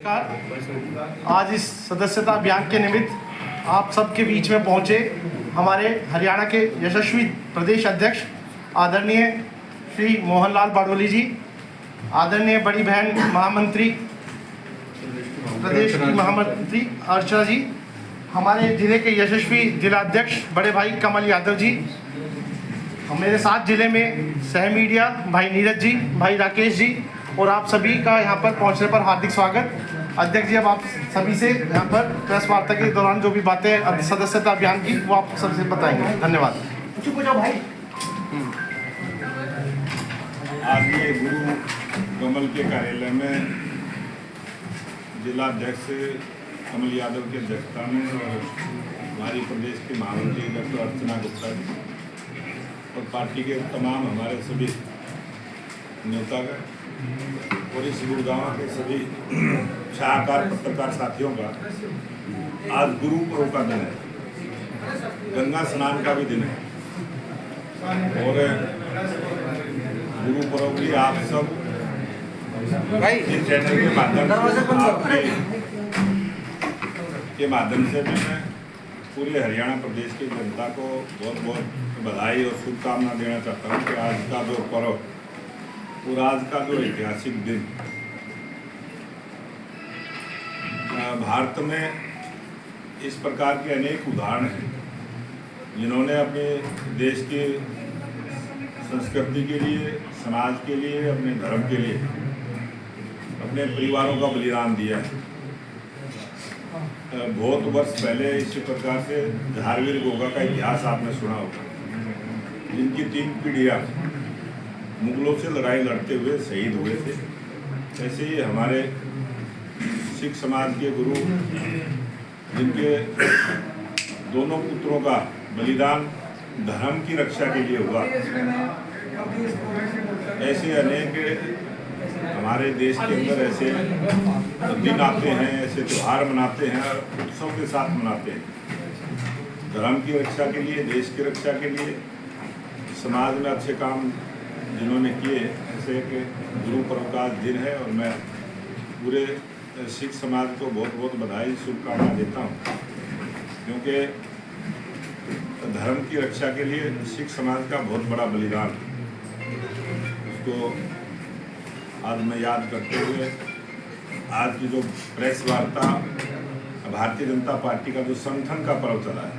आज इस सदस्यता अभियान के निमित्त आप सबके बीच में पहुंचे हमारे हरियाणा के यशस्वी प्रदेश अध्यक्ष आदरणीय श्री मोहनलाल बाडोली जी, आदरणीय बड़ी बहन महामंत्री प्रदेश की महामंत्री अर्चना जी, हमारे जिले के यशस्वी जिलाध्यक्ष बड़े भाई कमल यादव जी, मेरे साथ जिले में सह मीडिया भाई नीरज जी, भाई राकेश जी और आप सभी का यहाँ पर पहुँचने पर हार्दिक स्वागत। अध्यक्ष जी, अब आप सभी से यहाँ पर प्रेस वार्ता के दौरान जो भी बातें सदस्यता अभियान की वो आप सबसे बताएंगे। धन्यवाद। भाई आज ये गुरु कमल के कार्यालय में जिलाध्यक्ष कमल यादव की अध्यक्षता में और हमारी प्रदेश की महामंत्री डॉक्टर अर्चना गुप्ता जी और पार्टी के तमाम हमारे सभी नेतागण और इस गुरुगांव के सभी छायाकार पत्रकार साथियों का आज गुरु पर्व का दिन है, गंगा स्नान का भी दिन है और गुरु पर्व की आप सब इस चैनल के माध्यम से मैं पूरे हरियाणा प्रदेश की जनता को बहुत बहुत बधाई और शुभकामना देना चाहता हूँ कि आज का जो पर्व और आज का जो ऐतिहासिक दिन भारत में इस प्रकार के अनेक उदाहरण हैं जिन्होंने अपने देश के संस्कृति के लिए, समाज के लिए, अपने धर्म के लिए अपने परिवारों का बलिदान दिया है। बहुत वर्ष पहले इसी प्रकार से झारवीर गोगा का इतिहास आपने सुना होगा, जिनकी 3 पीढ़ियाँ मुगलों से लड़ाई लड़ते हुए शहीद हुए थे। ऐसे ही हमारे सिख समाज के गुरु, जिनके दोनों पुत्रों का बलिदान धर्म की रक्षा के लिए हुआ, ऐसे अनेक हमारे देश के अंदर ऐसे दिन आते हैं, ऐसे त्यौहार मनाते हैं और उत्सव के साथ मनाते हैं। धर्म की रक्षा के लिए, देश की रक्षा के लिए, समाज में अच्छे काम जिन्होंने किए, ऐसे एक गुरु पर्व का दिन है और मैं पूरे सिख समाज को बहुत बहुत बधाई शुभकामना देता हूँ, क्योंकि धर्म की रक्षा के लिए सिख समाज का बहुत बड़ा बलिदान उसको आज मैं याद करते हुए आज की जो प्रेस वार्ता भारतीय जनता पार्टी का जो संगठन का पर्व चला है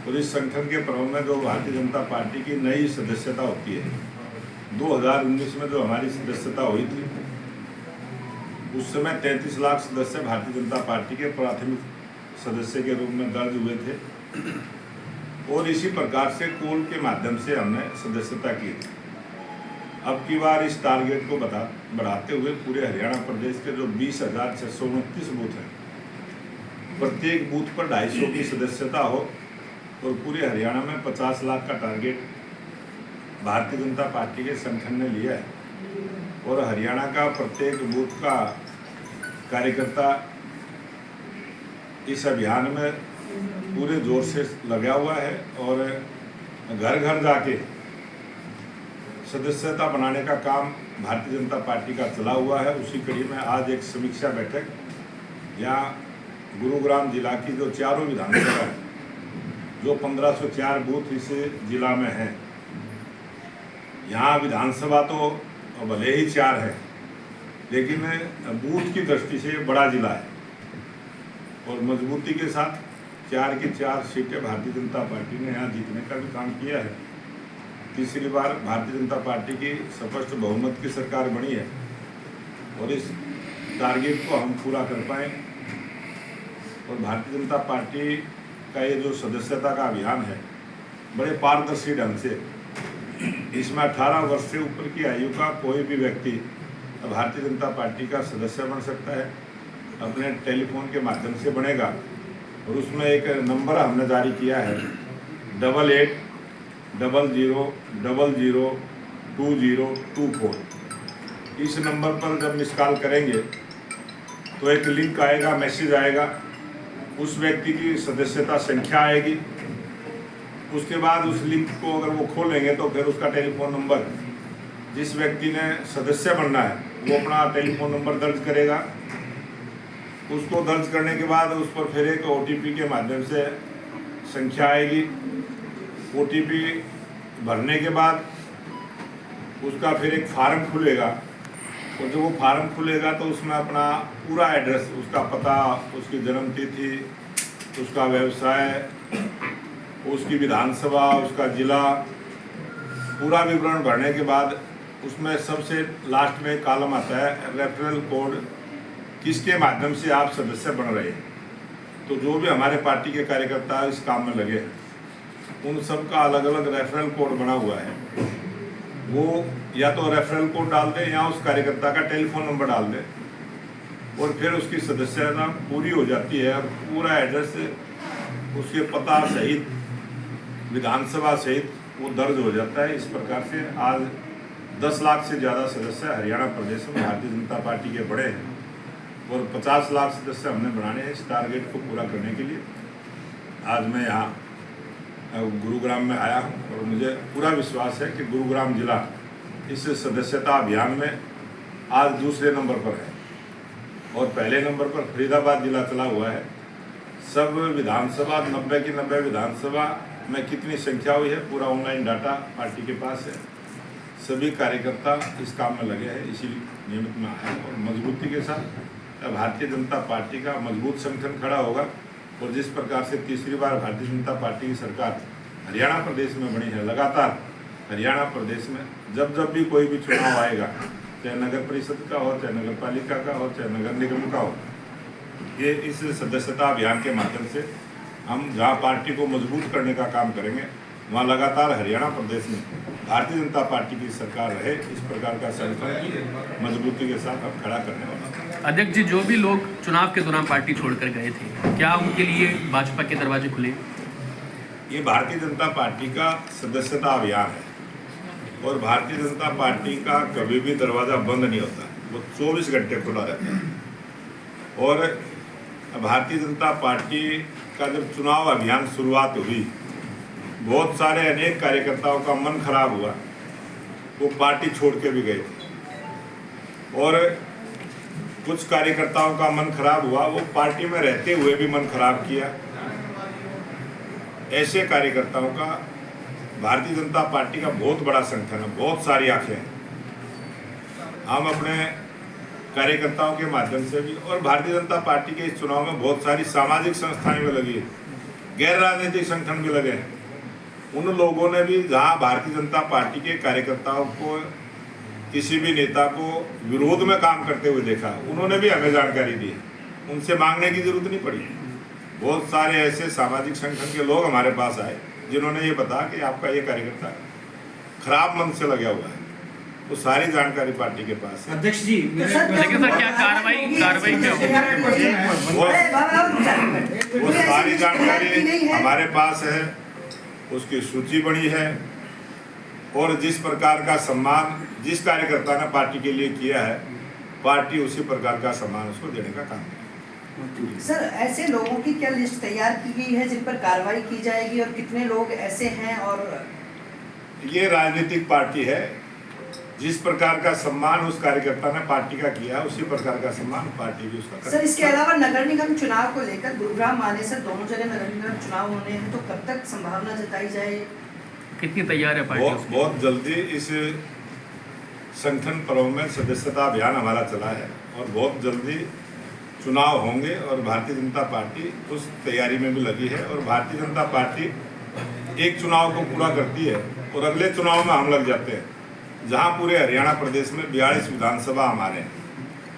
और इस संगठन के पर्व में जो भारतीय जनता पार्टी की नई सदस्यता होती है, 2019 में जो हमारी सदस्यता हुई थी उस समय 33 लाख सदस्य भारतीय जनता पार्टी के प्राथमिक सदस्य के रूप में दर्ज हुए थे और इसी प्रकार से कोल के माध्यम से हमने सदस्यता की थी। अब की बार इस टारगेट को बढ़ाते हुए पूरे हरियाणा प्रदेश के जो 20,629 बूथ हैं, प्रत्येक बूथ पर 250 की सदस्यता हो और पूरे हरियाणा में 50 लाख का टारगेट भारतीय जनता पार्टी के संगठन ने लिया है और हरियाणा का प्रत्येक बूथ का कार्यकर्ता इस अभियान में पूरे जोर से लगा हुआ है और घर घर जाके सदस्यता बनाने का काम भारतीय जनता पार्टी का चला हुआ है। उसी कड़ी में आज एक समीक्षा बैठक यहाँ गुरुग्राम जिला की जो चारों विधानसभा है, जो 1504 बूथ इस जिला में हैं, यहाँ विधानसभा तो भले ही 4 है लेकिन बूथ की दृष्टि से बड़ा जिला है और मजबूती के साथ 4 की 4 सीटें भारतीय जनता पार्टी ने यहाँ जीतने का भी काम किया है। तीसरी बार भारतीय जनता पार्टी की स्पष्ट बहुमत की सरकार बनी है और इस टारगेट को हम पूरा कर पाएँ और भारतीय जनता पार्टी का ये जो सदस्यता का अभियान है बड़े पारदर्शी ढंग से, इसमें 18 वर्ष से ऊपर की आयु का कोई भी व्यक्ति भारतीय जनता पार्टी का सदस्य बन सकता है, अपने टेलीफोन के माध्यम से बनेगा और उसमें एक नंबर हमने जारी किया है 8800002024। इस नंबर पर जब मिस कॉल करेंगे तो एक लिंक आएगा, मैसेज आएगा, उस व्यक्ति की सदस्यता संख्या आएगी। उसके बाद उस लिंक को अगर वो खोलेंगे तो फिर उसका टेलीफोन नंबर, जिस व्यक्ति ने सदस्य बनना है वो अपना टेलीफोन नंबर दर्ज करेगा उसको दर्ज करने के बाद उस पर फिर एक OTP के माध्यम से संख्या आएगी। OTP भरने के बाद उसका फिर एक फार्म खुलेगा, और जब वो फार्म खुलेगा तो उसमें अपना पूरा एड्रेस, उसका पता, उसकी जन्म तिथि, उसका व्यवसाय, उसकी विधानसभा, उसका जिला, पूरा विवरण भरने के बाद उसमें सबसे लास्ट में कॉलम आता है रेफरल कोड, किसके माध्यम से आप सदस्य बन रहे हैं। तो जो भी हमारे पार्टी के कार्यकर्ता इस काम में लगे हैं उन सब का अलग अलग रेफरल कोड बना हुआ है। वो या तो रेफरल कोड डाल दें या उस कार्यकर्ता का टेलीफोन नंबर डाल दें, और फिर उसकी सदस्यता पूरी हो जाती है और पूरा एड्रेस उसके पता सहित, विधानसभा सहित वो दर्ज हो जाता है। इस प्रकार से आज 10 लाख से ज़्यादा सदस्य हरियाणा प्रदेश में भारतीय जनता पार्टी के बड़े हैं, और 50 लाख सदस्य हमने बनाने हैं इस टारगेट को पूरा करने के लिए। आज मैं यहाँ गुरुग्राम में आया हूँ, और मुझे पूरा विश्वास है कि गुरुग्राम जिला इस सदस्यता अभियान में आज दूसरे नंबर पर है, और पहले नंबर पर फरीदाबाद जिला चला हुआ है। सब विधानसभा 90 की 90 विधानसभा में कितनी संख्या हुई है पूरा ऑनलाइन डाटा पार्टी के पास है। सभी कार्यकर्ता इस काम में लगे हैं, इसी नियमित में आए, और मजबूती के साथ भारतीय जनता पार्टी का मजबूत संगठन खड़ा होगा। और जिस प्रकार से तीसरी बार भारतीय जनता पार्टी की सरकार हरियाणा प्रदेश में बनी है, लगातार हरियाणा प्रदेश में जब भी कोई भी चुनाव आएगा, चाहे नगर परिषद का हो, चाहे नगर पालिका का हो, चाहे नगर निगम का हो, ये इस सदस्यता अभियान के माध्यम से हम जहाँ पार्टी को मजबूत करने का काम करेंगे, वहाँ लगातार हरियाणा प्रदेश में भारतीय जनता पार्टी की सरकार रहे, इस प्रकार का संगठन मजबूती के साथ हम खड़ा करने वाले हैं। अध्यक्ष जी, जो भी लोग चुनाव के दौरान पार्टी छोड़कर गए थे, क्या उनके लिए भाजपा के दरवाजे खुले? ये भारतीय जनता पार्टी का सदस्यता अभियान है, और भारतीय जनता पार्टी का कभी भी दरवाज़ा बंद नहीं होता, वो 24 घंटे खुला रहता है। और भारतीय जनता पार्टी का जब चुनाव अभियान शुरुआत हुई, बहुत सारे अनेक कार्यकर्ताओं का मन खराब हुआ, वो पार्टी छोड़ के भी गए थे, और कुछ कार्यकर्ताओं का मन खराब हुआ, वो पार्टी में रहते हुए भी मन खराब किया। ऐसे कार्यकर्ताओं का भारतीय जनता पार्टी का बहुत बड़ा संगठन है, बहुत सारी आंखें हैं। हम अपने कार्यकर्ताओं के माध्यम से भी, और भारतीय जनता पार्टी के इस चुनाव में बहुत सारी सामाजिक संस्थाएं भी लगी है, गैर राजनीतिक संगठन भी लगे हैं। उन लोगों ने भी जहां भारतीय जनता पार्टी के कार्यकर्ताओं को, किसी भी नेता को विरोध में काम करते हुए देखा, उन्होंने भी हमें जानकारी दी है, उनसे मांगने की जरूरत नहीं पड़ी। बहुत सारे ऐसे सामाजिक संगठन के लोग हमारे पास आए जिन्होंने ये बताया कि आपका ये कार्यकर्ता खराब मन से लगा हुआ है, वो सारी जानकारी पार्टी के पास है। अध्यक्ष जी, लेकिन सर क्या कार्रवाई क्या होगी? वो सारी जानकारी हमारे पास है, उसकी सूची बनी है, और जिस प्रकार का सम्मान जिस कार्यकर्ता ने पार्टी के लिए किया है, पार्टी उसी प्रकार का सम्मान उसको देने का काम है। सर, ऐसे लोगों की क्या लिस्ट तैयार की गई है जिन पर कार्रवाई की जाएगी, और कितने लोग ऐसे हैं? और ये राजनीतिक पार्टी है, जिस प्रकार का सम्मान उस कार्यकर्ता ने पार्टी का किया, उसी प्रकार का सम्मान पार्टी भी उसका सर, इसके अलावा नगर निगम चुनाव को लेकर गुरुग्राम मानेसर दोनों जगह नगर निगम चुनाव होने हैं, तो कब तक संभावना जताई जाए? कितनी तैयार है पार्टी? बहुत जल्दी इस संगठन पर्व में सदस्यता अभियान हमारा चला है, और बहुत जल्दी चुनाव होंगे, और भारतीय जनता पार्टी उस तैयारी में भी लगी है। और भारतीय जनता पार्टी एक चुनाव को पूरा करती है और अगले चुनाव में हम लग जाते हैं। जहां पूरे हरियाणा प्रदेश में 42 विधानसभा हमारे हैं,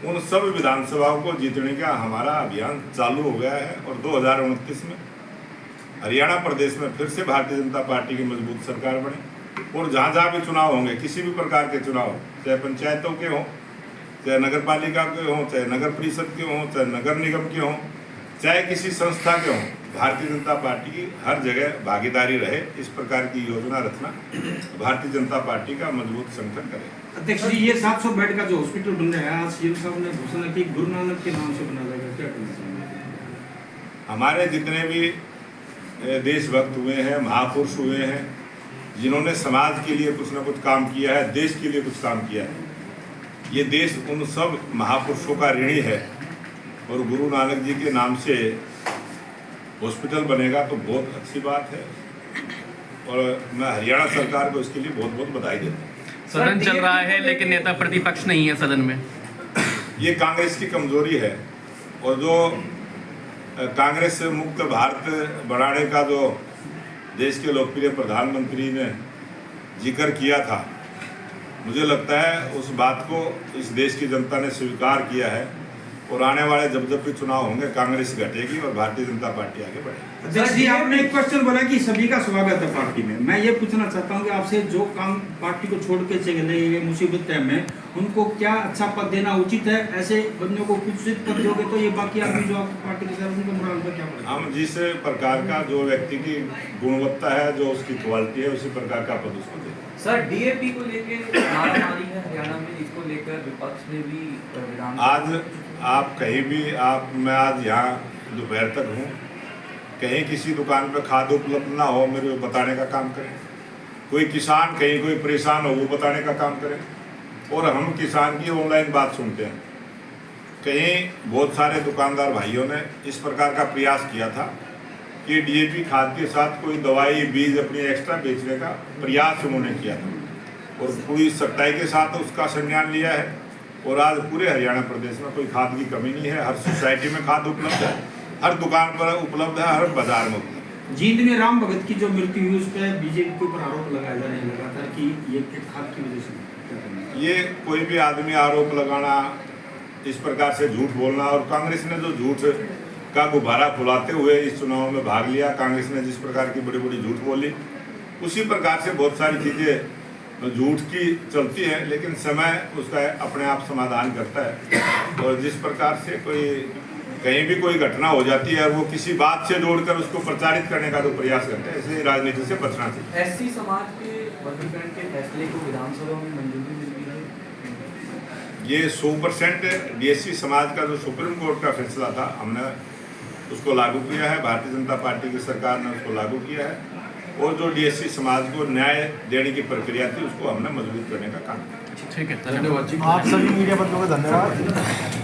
उन सब विधानसभाओं को जीतने का हमारा अभियान चालू हो गया है, और 2029 में हरियाणा प्रदेश में फिर से भारतीय जनता पार्टी की मजबूत सरकार बने। और जहाँ जहाँ भी चुनाव होंगे, किसी भी प्रकार के चुनाव, चाहे पंचायतों के हों, चाहे नगर पालिका के हों, चाहे नगर परिषद के हों, चाहे नगर निगम के हों, चाहे किसी संस्था के हों, भारतीय जनता पार्टी की हर जगह भागीदारी रहे, इस प्रकार की योजना रचना भारतीय जनता पार्टी का मजबूत संगठन करे। अध्यक्श जी, ये 700 बेड का जो हॉस्पिटल बन रहा है, आज सीएम साहब ने घोषणा की गुरु नानक के नाम से बना जाएगा, क्या कहना चाहिए? हमारे जितने भी देशभक्त हुए हैं, महापुरुष हुए हैं, जिन्होंने समाज के लिए कुछ न कुछ काम किया है, देश के लिए कुछ काम किया है, ये देश उन सब महापुरुषों का ऋणी है। और गुरु नानक जी के नाम से हॉस्पिटल बनेगा तो बहुत अच्छी बात है, और मैं हरियाणा सरकार को इसके लिए बहुत बहुत बधाई देता हूँ। सदन चल रहा है लेकिन नेता प्रतिपक्ष नहीं है सदन में। ये कांग्रेस की कमजोरी है, और जो कांग्रेस मुक्त भारत बनाने का जो देश के लोकप्रिय प्रधानमंत्री ने जिक्र किया था, मुझे लगता है उस बात को इस देश की जनता ने स्वीकार किया है, और आने वाले जब भी चुनाव होंगे कांग्रेस घटेगी और भारतीय जनता पार्टी आगे बढ़ेगी। अध्यक्ष जी, आपने एक क्वेश्चन बोला कि सभी का स्वागत है पार्टी में। मैं ये पूछना चाहता हूँ कि आपसे जो काम पार्टी को छोड़ के चले गए मुसीबत टाइम में, उनको क्या अच्छा पद देना उचित है? ऐसे बंदों को कुछ पद दोगे तो ये बाकी आदमी जो आपकी पार्टी के साथ उनके मोराल पर क्या पड़ेगा? हम जिस प्रकार का जो व्यक्ति की गुणवत्ता है, जो उसकी क्वालिटी है, उसी प्रकार का पद उसको दें। सर, डीएपी को लेके मारामारी है हरियाणा में, इसको लेकर विपक्ष ने भी विधान आज आप कहीं भी मैं आज यहाँ दोपहर तक हूँ, कहीं किसी दुकान पे खाद उपलब्ध ना हो, मेरे को बताने का काम करें। कोई किसान कहीं कोई परेशान हो, वो बताने का काम करें। और हम किसान की ऑनलाइन बात सुनते हैं। कहीं बहुत सारे दुकानदार भाइयों ने इस प्रकार का प्रयास किया था कि डीएपी खाद के साथ कोई दवाई बीज अपनी एक्स्ट्रा बेचने का प्रयास उन्होंने किया था, और पूरी सख्ताई के साथ उसका संज्ञान लिया है। और आज पूरे हरियाणा प्रदेश में कोई खाद की कमी नहीं है, हर सोसाइटी में खाद उपलब्ध है, हर दुकान पर उपलब्ध है, हर बाजार में उपलब्ध है। जींद में राम भगत की जो मृत्यु हुई उस पर बीजेपी के ऊपर आरोप लगाया जा रहे हैं लगातार कि ये खाद की वजह से। ये कोई भी आदमी आरोप लगाना, इस प्रकार से झूठ बोलना, और कांग्रेस ने जो झूठ का गुब्बारा फुलाते हुए इस चुनाव में भाग लिया, कांग्रेस ने जिस प्रकार की बड़ी बड़ी झूठ बोली, उसी प्रकार से बहुत सारी चीज़ें झूठ की चलती हैं, लेकिन समय उसका अपने आप समाधान करता है। और जिस प्रकार से कोई कहीं भी कोई घटना हो जाती है और वो किसी बात से जोड़कर उसको प्रचारित करने का जो प्रयास करते हैं, ऐसे राजनीति से बचना चाहिए। एससी समाज के वर्गीकरण के फैसले को विधानसभा में मंजूरी मिल गई है। ये 100% डीएससी समाज का जो सुप्रीम कोर्ट का फैसला था, हमने उसको लागू किया है। भारतीय जनता पार्टी की सरकार ने उसको लागू किया है, और जो डीएससी समाज को न्याय देने की प्रक्रिया थी उसको हमने मजबूत करने का काम किया। ठीक है, धन्यवाद। आप सभी मीडिया बंधुओं को धन्यवाद।